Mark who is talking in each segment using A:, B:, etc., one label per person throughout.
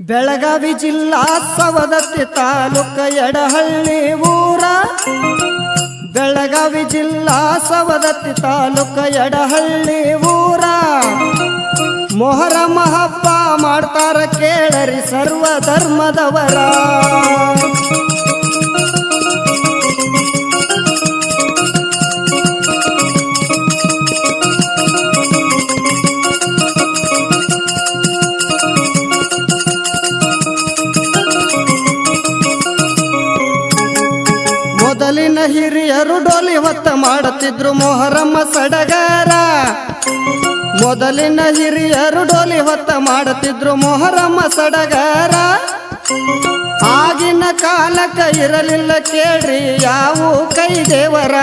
A: ಬೆಳಗಾವಿ ಜಿಲ್ಲಾ ಸವದತ್ತಿ ತಾಲೂಕ ಎಡಹಳ್ಳಿ ಊರ. ಬೆಳಗಾವಿ ಜಿಲ್ಲಾ ಸವದತ್ತಿ ತಾಲೂಕ ಎಡಹಳ್ಳಿ ಊರ. ಮೊಹರಂ ಹಬ್ಬ ಮಾಡ್ತಾರ ಕೇಳರಿ ಸರ್ವ ಧರ್ಮದವರ. ಮೊದಲಿನ ಹಿರಿಯರು ಡೋಲಿ ಹೊತ್ತ ಮಾಡುತ್ತಿದ್ರು ಮೊಹರಂ ಸಡಗರ. ಮೊದಲಿನ ಹಿರಿಯರು ಡೋಲಿ ಹೊತ್ತ ಮಾಡುತ್ತಿದ್ರು ಮೊಹರಂ ಸಡಗರ. ಆಗಿನ ಕಾಲಕ್ಕ ಇರಲಿಲ್ಲ ಕೇಳ್ರಿ ಯಾವ ಕೈ ದೇವರ.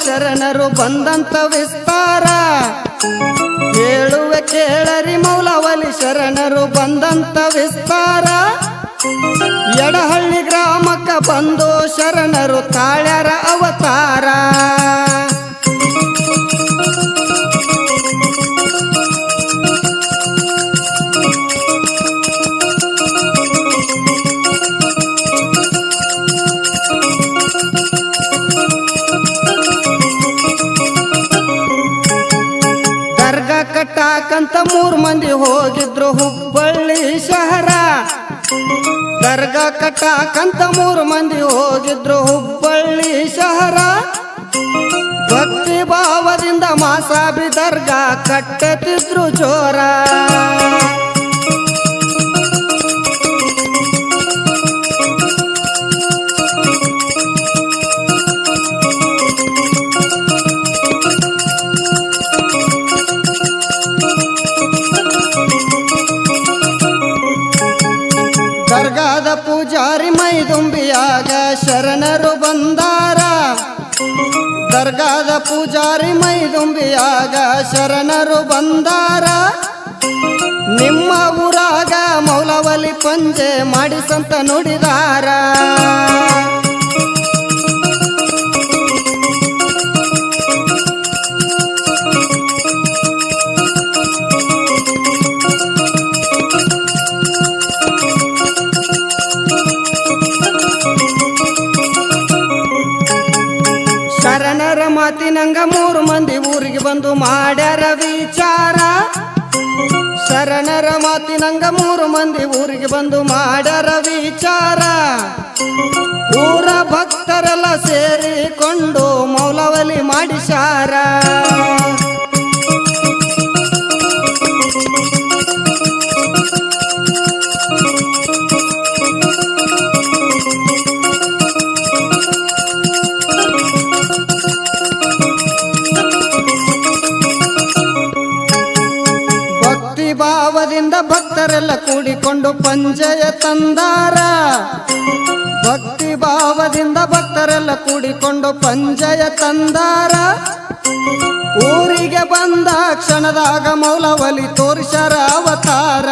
A: ಶರಣರು ಬಂದಂತ ವಿಸ್ತಾರ. ಹೇಳುವೆ ಕೇಳರಿ ಮೌಲವಲಿ ಶರಣರು ಬಂದಂತ ವಿಸ್ತಾರ. ಎಡಹಳ್ಳಿ ಗ್ರಾಮಕ್ಕ ಬಂದು ಶರಣರು ತಾಳ್ಯಾರ ಅವತಾರ. ಕಟ್ಟಾಕಂತ 3 ಮಂದಿ ಹೋಗಿದ್ರು ಹುಬ್ಬಳ್ಳಿ ಶಹರ. ದರ್ಗಾ ಕಟ್ಟಾಕಂತ 3 ಮಂದಿ ಹೋಗಿದ್ರು ಹುಬ್ಬಳ್ಳಿ ಶಹರ. ಭಕ್ತಿ ಭಾವದಿಂದ ಮಾಸಾಬಿ ದರ್ಗಾ ಕಟ್ಟತಿದ್ರು ಜೋರ. ದರ್ಗಾದ ಪೂಜಾರಿ ಮೈದುಂಬಿಯಾಗ ಶರಣರು ಬಂದಾರ. ದರ್ಗಾದ ಪೂಜಾರಿ ಮೈದುಂಬಿಯಾಗ ಶರಣರು ಬಂದಾರ. ನಿಮ್ಮ ಊರಾಗ ಮೌಲವಲಿ ಪಂಜೆ ಮಾಡಿಸಂತ ನುಡಿದಾರ. ಶರಣರ ಮಾತಿನಂಗ 3 ಮಂದಿ ಊರಿಗೆ ಬಂದು ಮಾಡ್ಯಾರ ವಿಚಾರ. ಶರಣರ ಮಾತಿನಂಗ 3 ಮಂದಿ ಊರಿಗೆ ಬಂದು ಮಾಡ್ಯಾರ ವಿಚಾರ. ಊರ ಭಕ್ತರೆಲ್ಲ ಸೇರಿಕೊಂಡು ಮೌಲವಲಿ ಮಾಡಿಸಾರ. ಭಾವದಿಂದ ಭಕ್ತರೆಲ್ಲ ಕೂಡಿಕೊಂಡು ಪಂಜಯ ತಂದಾರ. ಭಕ್ತಿ ಭಾವದಿಂದ ಭಕ್ತರೆಲ್ಲ ಕೂಡಿಕೊಂಡು ಪಂಜಯ ತಂದಾರ. ಊರಿಗೆ ಬಂದ ಕ್ಷಣದಾಗ ಮೌಲವಲಿ ತೋರಿಸರ ಅವತಾರ.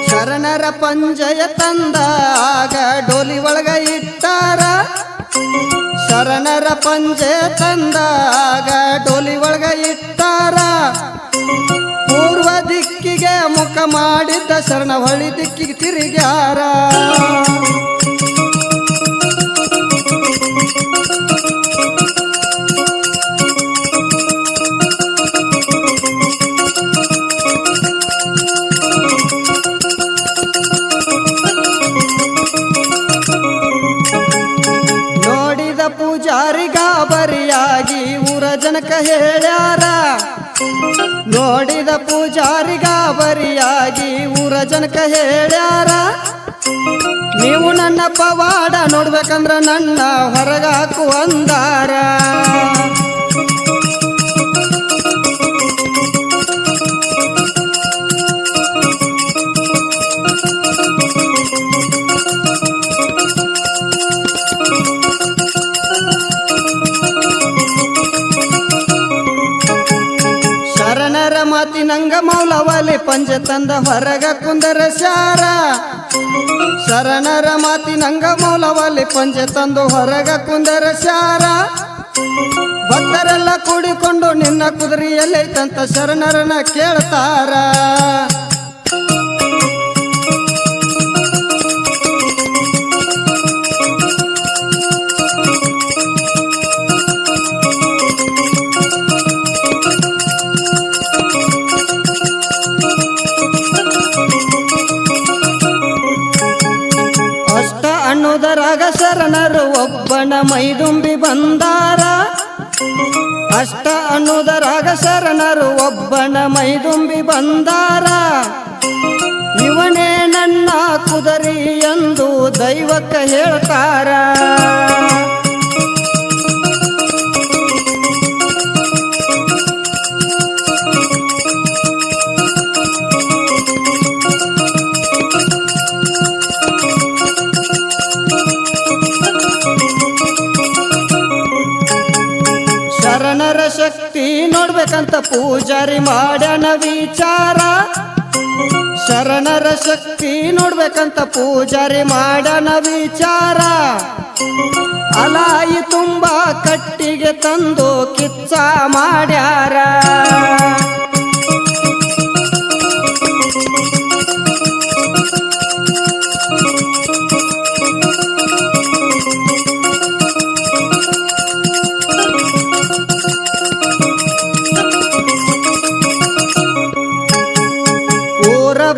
A: ಶರಣರ ಪಂಜಯ ತಂದಾಗ ಡೋಲಿ ಒಳಗ ಇಟ್ಟಾರ. ಶರಣರ ಪಂಜೆ ತಂದಾಗ ಡೋಲಿ ಒಳಗ ಇಟ್ಟಾರ. ಪೂರ್ವ ದಿಕ್ಕಿಗೆ ಮುಖ ಮಾಡಿದ್ದ ಶರಣ ಹೊಳಿ ದಿಕ್ಕಿಗೆ ತಿರುಗ್ಯಾರ. ಪೂಜಾರಿ ಗಾಬರಿಯಾಗಿ ಊರ ಜನಕ ಹೇಳ್ಯಾರ. ನೋಡಿದ ಪೂಜಾರಿ ಗಾಬರಿಯಾಗಿ ಊರ ಜನಕ ಹೇಳ್ಯಾರ. ನೀವು ನನ್ನ ಪವಾಡ ನೋಡ್ಬೇಕಂದ್ರ ನನ್ನ ಹೊರಗಾಕು ಅಂದಾರ. ಪಂಜೆ ತಂದ ಹೊರಗ ಕುಂದರ ಶಾರ ಶರಣರ ಮಾತಿನಂಗ ಮೌಲವಲ್ಲಿ ಪಂಜೆ ತಂದು ಹೊರಗ ಕುಂದರ ಶಾರ ಭಕ್ತರೆಲ್ಲ ಕೂಡಿಕೊಂಡು ನಿನ್ನ ಕುದುರೆಯಲ್ಲೈತಂತ ಶರಣರನ್ನ ಕೇಳ್ತಾರ ಅಷ್ಟ ಅನ್ನುವುದರಾಗ ಶರಣರು ಒಬ್ಬನ ಮೈದುಂಬಿ ಬಂದಾರ ಅಷ್ಟ ಅನ್ನುವುದರಾಗ ಶರಣರು ಒಬ್ಬನ ಮೈದುಂಬಿ ಬಂದಾರ ಇವನೇ ನನ್ನ ಕುದುರೆ ಎಂದು ದೈವಕ್ಕೆ ಹೇಳ್ತಾರ ಶರಣರ ಶಕ್ತಿ ನೋಡ್ಬೇಕಂತ ಪೂಜಾರಿ ಮಾಡ್ಯಾನ ವಿಚಾರ ಶರಣರ ಶಕ್ತಿ ನೋಡ್ಬೇಕಂತ ಪೂಜಾರಿ ಮಾಡ್ಯಾನ ವಿಚಾರ ಅಲಾಯಿ ತುಂಬ ಕಟ್ಟಿಗೆ ತಂದು ಕಿಚ್ಚ ಮಾಡ್ಯಾರ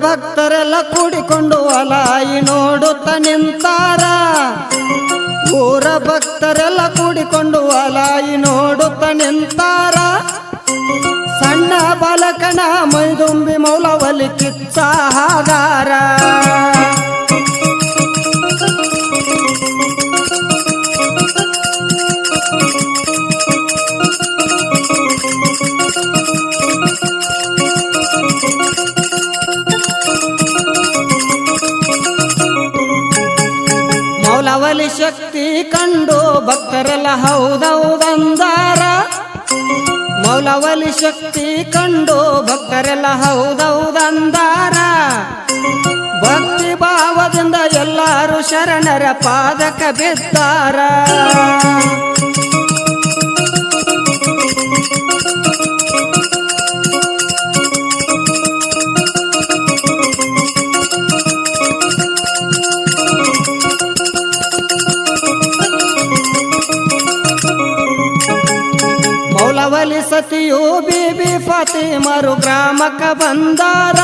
A: ಭಕ್ತರೆಲ್ಲ ಕೂಡಿಕೊಂಡು ಅಲಾಯಿ ನೋಡುತ್ತ ನಿಂತಾರ ಊರ ಭಕ್ತರೆಲ್ಲ ಕೂಡಿಕೊಂಡು ಅಲಾಯಿ ನೋಡುತ್ತ ನಿಂತಾರ ಸಣ್ಣ ಬಾಲಕನ ಮೈದುಂಬಿ ಮೌಲವಲ್ಲಿ ಕಿಚ್ಚ ಹಾದಾರ ಮೌಲವಲಿ ಶಕ್ತಿ ಕಂಡು ಭಕ್ತರೆಲ್ಲ ಹೌದೌದಂದಾರ ಮೌಲವಲಿ ಶಕ್ತಿ ಕಂಡು ಭಕ್ತರೆಲ್ಲ ಹೌದೌದಂದಾರ ಭಕ್ತಿ ಭಾವದಿಂದ ಎಲ್ಲರೂ ಶರಣರ ಪಾದಕ ಬಿದ್ದಾರ ಮೌಲವಲಿ ಸತಿಯು ಬೀಬಿ ಫಾತಿಮರು ಗ್ರಾಮಕ್ಕ ಬಂದಾರ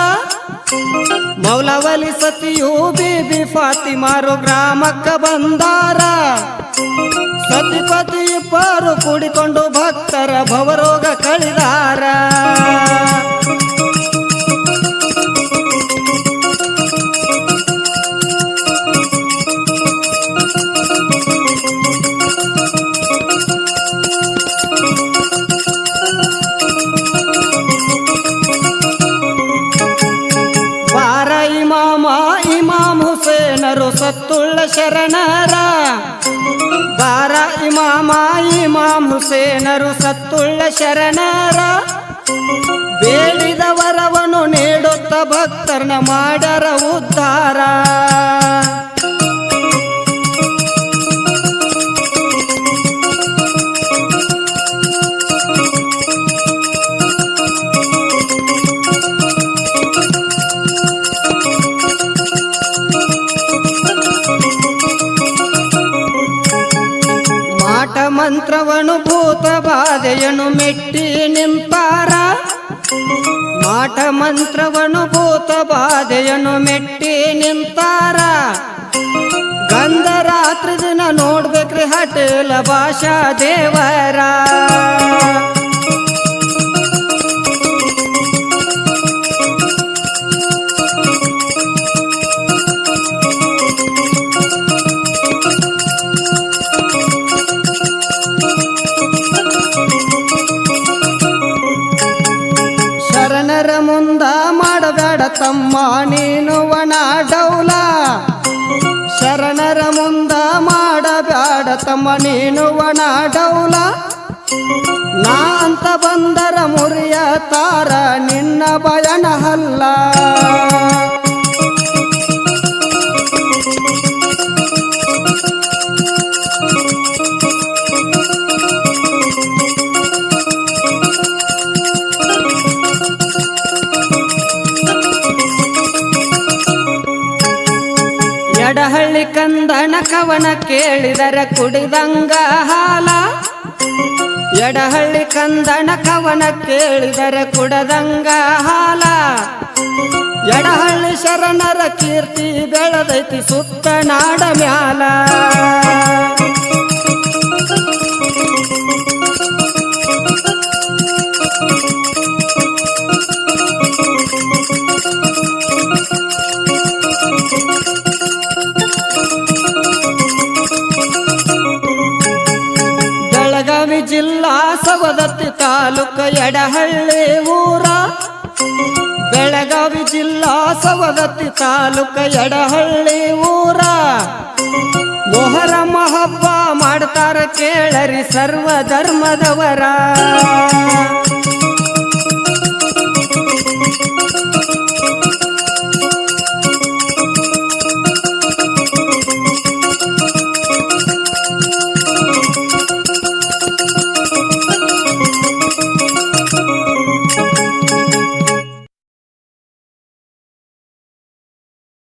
A: ಮೌಲವಲಿ ಸತಿಯು ಬೀಬಿ ಫಾತಿಮರು ಗ್ರಾಮಕ್ಕ ಬಂದಾರ ಸತಿಪತಿ ಇಬ್ಬರು ಕೂಡಿಕೊಂಡು ಭಕ್ತರ ಭವರೋಗ ಕಳಿದಾರ ಇಮಾಮ್ ಹುಸೇನರು ಸತ್ತುಳ್ಳ ಶರಣರ ಬಾರ ಇಮಾಮ್ ಹುಸೇನರು ಸತ್ತುಳ್ಳ ಶರಣರ ಬೇಡಿದ ವರವನ್ನು ನೀಡುತ್ತ ಭಕ್ತರನ್ನ ಮಾಡರ ಉದ್ಧಾರ ಮಂತ್ರವನು ಭೂತ ಬಾಧೆಯನ್ನು ಮೆಟ್ಟಿ ನಿಂತಾರ ಮಾಟ ಮಂತ್ರವನು ಭೂತ ಬಾಧೆಯನ್ನು ಮೆಟ್ಟಿ ನಿಂತಾರ ಗಂಧರಾತ್ರಿ ದಿನ ನೋಡ್ಬೇಕ್ರಿ ಹಟೇಲ ಭಾಷಾ ದೇವರ ಶರಣರ ಮುಂದ ಮಾಡಬೇಡ ತಮ್ಮ ನೀನು ಒಣ ಡೌಲ ಶರಣರ ಮುಂದ ಮಾಡಬೇಡ ತಮ್ಮ ನೀನು ಒಣ ಡೌಲ ನಾ ಅಂತ ಬಂದರ ಮುರಿಯತಾರ ನಿನ್ನ ಬಯನ ಹಲ್ಲ. ಎಡಹಳ್ಳಿ ಕಂದನ ಕವನ ಕೇಳಿದರೆ ಕುಡಿದಂಗ ಹಾಲ. ಎಡಹಳ್ಳಿ ಕಂದನ ಕವನ ಕೇಳಿದರೆ ಕುಡದಂಗ ಹಾಲ. ಎಡಹಳ್ಳಿ ಶರಣರ ಕೀರ್ತಿ ಬೆಳೆದೈತಿ ಸುತ್ತ ನಾಡ ಮ್ಯಾಲ. ಬೆಳಗಾವಿ ಜಿಲ್ಲಾ ಸವದತ್ತಿ ತಾಲೂಕು ಎಡಹಳ್ಳಿ ಊರ. ಬೆಳಗಾವಿ ಜಿಲ್ಲಾ ಸವದತ್ತಿ ತಾಲೂಕು ಎಡಹಳ್ಳಿ ಊರ. ಮೊಹರಂ ಹಬ್ಬ ಮಾಡ್ತಾರ ಕೇಳರಿ ಸರ್ವ ಧರ್ಮದವರ.